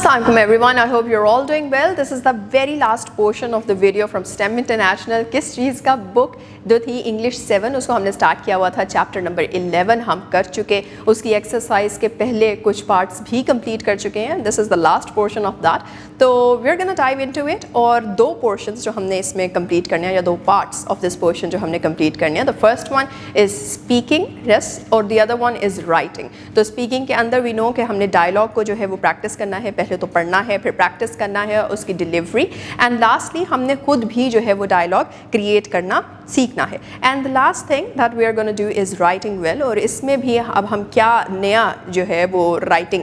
Assalamualaikum everyone, I hope you're all doing well. This is the very last portion of the video from STEM International. किस चीज़ का book जो थी English 7 उसको हमने start किया हुआ था, चैप्टर नंबर 11 हम कर चुके, उसकी एक्सरसाइज के पहले कुछ पार्ट्स भी कंप्लीट कर चुके हैं. This is the last portion of that. तो we are gonna dive into it. और दो पोर्शंस जो हमने इसमें कंप्लीट करने हैं, या दो पार्ट्स ऑफ दिस पोर्शन जो हमने कंप्लीट करने हैं. The first one is speaking, yes, और the other one is writing. तो स्पीकिंग के अंदर वी नो कि हमने डायलॉग को जो है वो प्रैक्टिस करना है, पहले तो पढ़ना है, फिर प्रैक्टिस करना है उसकी डिलीवरी, एंड लास्टली हमने खुद भी जो है वो डायलॉग क्रिएट करना सीखना है. And the last thing that we are gonna do is writing well. और इसमें भी अब हम क्या नया जो है वो राइटिंग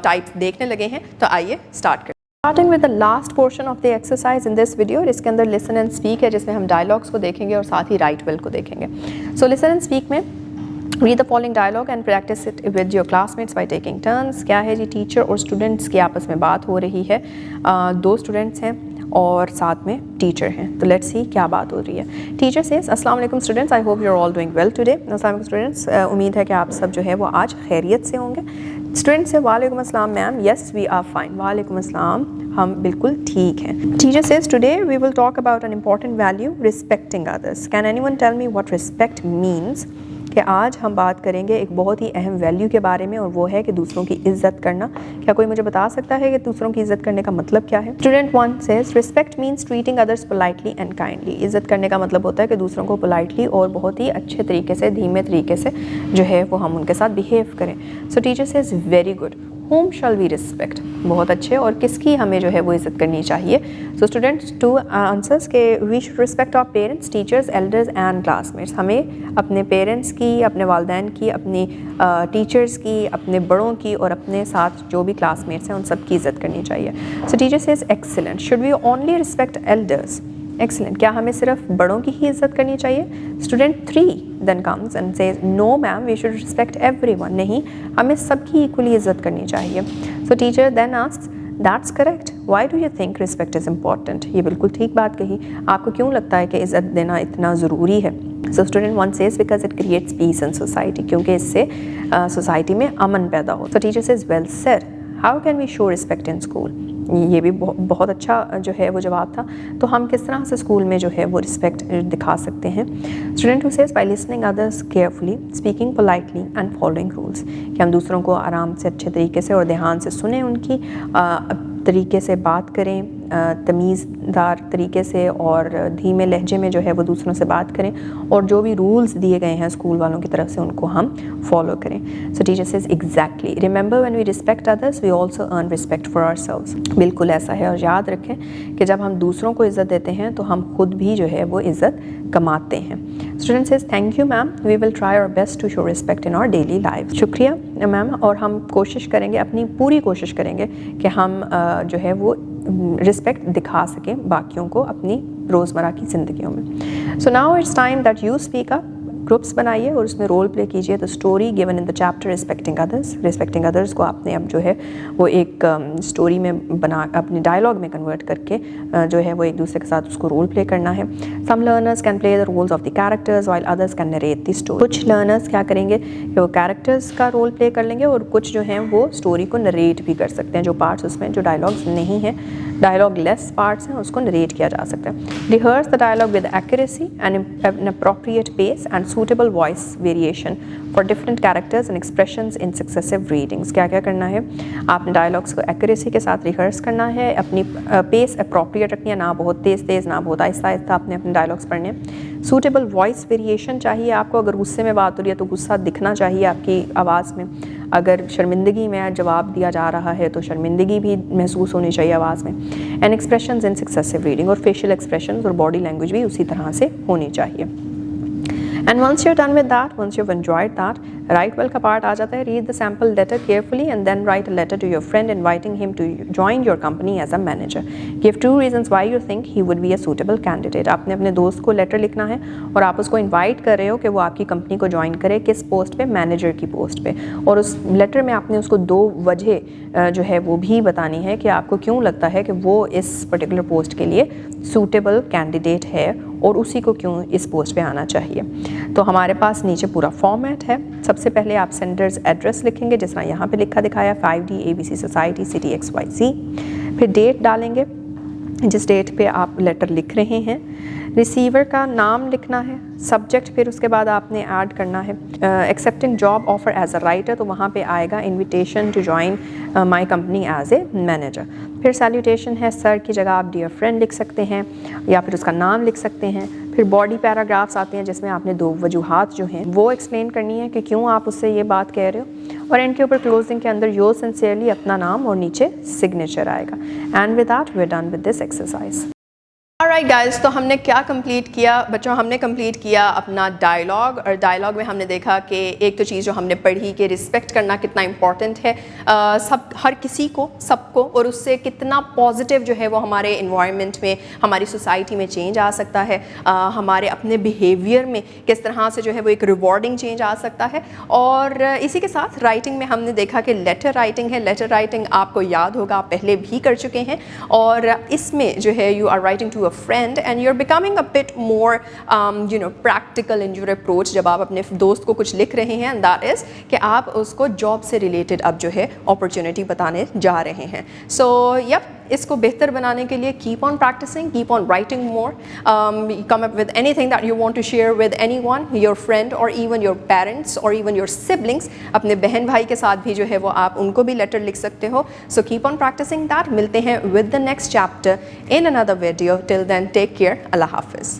टाइप देखने लगे हैं, तो आइए स्टार्ट करें. Starting with the last portion of the exercise in this video, इसके अंदर listen and speak है, जिसमें हम dialogues को देखेंगे और साथ ही write well को देखेंगे. So listen and speak में read the following dialogue and practice it with your classmates by taking turns. क्या है जी, टीचर और स्टूडेंट्स की आपस में बात हो रही है. दो स्टूडेंट्स हैं और साथ में टीचर हैं. तो लेट्स सी क्या बात हो रही है. टीचर सेज, अस्सलाम वालेकुम students, I hope you are all doing well today. अस्सलाम वालेकुम स्टूडेंट्स, उम्मीद है कि आप सब जो है वो आज खैरियत से होंगे. स्टूडेंट से, वालेकुम अस्सलाम ma'am, yes we are fine. वालेकुम अस्सलाम, हम बिल्कुल ठीक हैं. Teacher says, today we will talk about an important value, respecting others. Can anyone tell me what respect means? कि आज हम बात करेंगे एक बहुत ही अहम वैल्यू के बारे में, और वो है कि दूसरों की इज्जत करना. क्या कोई मुझे बता सकता है कि दूसरों की इज्जत करने का मतलब क्या है? Student 1 says, respect means treating others politely and kindly. इज्जत करने का मतलब होता है कि दूसरों को पोलाइटली और बहुत ही अच्छे तरीके से, धीमे तरीके से जो है वो हम उनके साथ बिहेव करें. So teacher says, very good. Whom shall we respect? बहुत अच्छे. और किसकी हमें जो है वो इज़्ज़त करनी चाहिए? सो स्टूडेंट्स 2 आंसर्स के we should respect our parents, teachers, elders and classmates. हमें अपने पेरेंट्स की, अपने वालिदैन की, अपनी टीचर्स की, अपने बड़ों की और अपने साथ जो भी क्लासमेट्स हैं उन सब की इज़्ज़त करनी चाहिए. So teacher says, excellent. Should we only respect elders? Excellent. क्या हमें सिर्फ बड़ों की ही इज़्ज़त करनी चाहिए? Student 3 then comes and says, no ma'am we should respect everyone. नहीं, हमें सबकी इक्वली इज़्ज़त करनी चाहिए. So teacher then asks, that's correct. Why do you think respect is important? ये बिल्कुल ठीक बात कही. आपको क्यों लगता है कि इज़्ज़त देना इतना ज़रूरी है? So student 1 says, because it creates peace in society. क्योंकि इससे सोसाइटी में अमन पैदा हो. So teacher says, well sir, how can we show respect in school? ये भी बहुत अच्छा जो है वो जवाब था. तो हम किस तरह से स्कूल में जो है वो रिस्पेक्ट दिखा सकते हैं? Student who says, by listening others carefully, speaking politely and following rules. कि हम दूसरों को आराम से, अच्छे तरीके से और ध्यान से सुने, उनकी तरीके से बात करें, तमीज़दार तरीके से और धीमे लहजे में जो है वो दूसरों से बात करें, और जो भी रूल्स दिए गए हैं स्कूल वालों की तरफ से उनको हम फॉलो करें. So teacher says, exactly. Remember when we respect others we also earn respect for ourselves. बिल्कुल ऐसा है. और याद रखें कि जब हम दूसरों को इज़्ज़त देते हैं तो हम खुद भी जो है वो इज़्ज़त कमाते हैं. Student says, thank you ma'am, we will try our best to show respect in our daily life. शुक्रिया मैम, और हम कोशिश करेंगे, अपनी पूरी कोशिश करेंगे कि हम जो है वो रिस्पेक्ट दिखा सकें बाकियों को अपनी रोज़मर्रा की ज़िंदगियों में. So now it's time that you speak up. Groups बनाइए और उसमें रोल प्ले कीजिए. The story given in the chapter respecting others. Respecting others को आपने अब जो है वो एक स्टोरी में बना, अपने डायलॉग में कन्वर्ट करके जो है वो एक दूसरे के साथ उसको रोल प्ले करना है. Some learners can play the roles of the characters while others can narrate the story. कुछ लर्नर्स क्या करेंगे कि वो कैरेक्टर्स का रोल प्ले कर लेंगे, और कुछ जो हैं वो स्टोरी को नरेट भी कर सकते हैं. जो पार्ट्स उसमें जो डायलॉग्स नहीं हैं, डायलॉग लेस पार्ट्स हैं, उसको नरेट किया जा सकता है. Rehearse the dialogue with accuracy and an appropriate pace and suitable voice variation for different characters and expressions in successive readings. क्या क्या करना है? आपने डायलॉग्स को एक्यूरेसी के साथ रिहर्स करना है, अपनी पेस अप्रोप्रिएट रखनी है, ना बहुत तेज़ तेज़ ना बहुत आहिस्ता आहिस्ता आपने अपने डायलॉग्स पढ़ने हैं. सूटेबल वॉइस वेरिएशन चाहिए आपको. अगर गुस्से में बात हो रही है तो गुस्सा दिखना चाहिए आपकी आवाज़ में. अगर शर्मिंदगी में जवाब दिया जा रहा है तो शर्मिंदगी भी महसूस होनी चाहिए आवाज़ में. And expressions in successive reading, और फेशियल एक्सप्रेशंस और बॉडी लैंग्वेज भी उसी तरह से होनी चाहिए. And once you're done with that, once you've enjoyed that, write well का part आ जाता है. Read the sample letter carefully and then write a letter to your friend inviting him to join your company as a manager. Give 2 reasons why you think he would be a suitable candidate. आपने अपने दोस्त को letter लिखना है और आप उसको invite कर रहे हो कि वो आपकी कंपनी को ज्वाइन करे. किस पोस्ट पे? मैनेजर की पोस्ट पे. और उस लेटर में आपने उसको 2 वजह जो है वो भी बतानी है कि आपको क्यों लगता है कि वो इस पर्टिकुलर पोस्ट के लिए सूटेबल कैंडिडेट है और उसी को क्यों इस पोस्ट पे आना चाहिए. तो हमारे पास नीचे पूरा फॉर्मेट है. सबसे سب سے پہلے آپ سینڈرز ایڈریس لکھیں گے جس طرح یہاں پہ لکھا دکھایا 5D ABC society city XYZ. پھر ڈیٹ ڈالیں گے جس ڈیٹ پہ آپ لیٹر لکھ رہے ہیں. ریسیور کا نام لکھنا ہے. سبجیکٹ پھر اس کے بعد آپ نے ایڈ کرنا ہے accepting job offer as a writer, تو وہاں پہ آئے گا invitation to join my company as a manager. پھر سیلیوٹیشن ہے, سر کی جگہ آپ ڈیئر فرینڈ لکھ سکتے ہیں یا پھر اس کا نام لکھ سکتے ہیں. پھر باڈی پیراگرافس آتے ہیں جس میں آپ نے 2 وجوہات جو ہیں وہ ایکسپلین کرنی ہے کہ کیوں آپ اس سے یہ بات کہہ رہے ہو, اور اینڈ کے اوپر کلوزنگ کے اندر یور سنسیئرلی اپنا نام اور نیچے سگنیچر آئے گا. And with that we are done with this exercise. Alright guys, تو ہم نے کیا کمپلیٹ کیا بچوں, ہم نے کمپلیٹ کیا اپنا ڈائلاگ, اور ڈائلاگ میں ہم نے دیکھا کہ ایک تو چیز جو ہم نے پڑھی کہ رسپیکٹ کرنا کتنا امپورٹنٹ ہے ہر کسی کو, سب کو, اور اس سے کتنا پازیٹیو جو ہے وہ ہمارے انوائرمنٹ میں, ہماری سوسائٹی میں چینج آ سکتا ہے, ہمارے اپنے بیہیویئر میں کس طرح سے جو ہے وہ ایک ریوارڈنگ چینج آ سکتا ہے. اور اسی کے ساتھ رائٹنگ میں ہم نے دیکھا کہ لیٹر رائٹنگ ہے. لیٹر رائٹنگ آپ کو یاد ہوگا, آپ پہلے بھی کر چکے ہیں, اور اس میں جو ہے you are writing to friend and you're becoming a bit more practical in your approach جب آپ اپنے دوست کو کچھ لکھ رہے ہیں, and that is کہ آپ اس کو جاب سے ریلیٹڈ اب جو ہے اپرچونٹی بتانے جا رہے ہیں. سو اس کو بہتر بنانے کے لیے keep on practicing, keep on writing more, come up with anything that you want to share with anyone, your friend or even your parents or even your siblings. اپنے بہن بھائی کے ساتھ بھی جو ہے وہ آپ ان کو بھی لیٹر لکھ سکتے ہو. So keep on practicing that. ملتے ہیں with the next chapter in another video. Till then, take care. Allah Hafiz.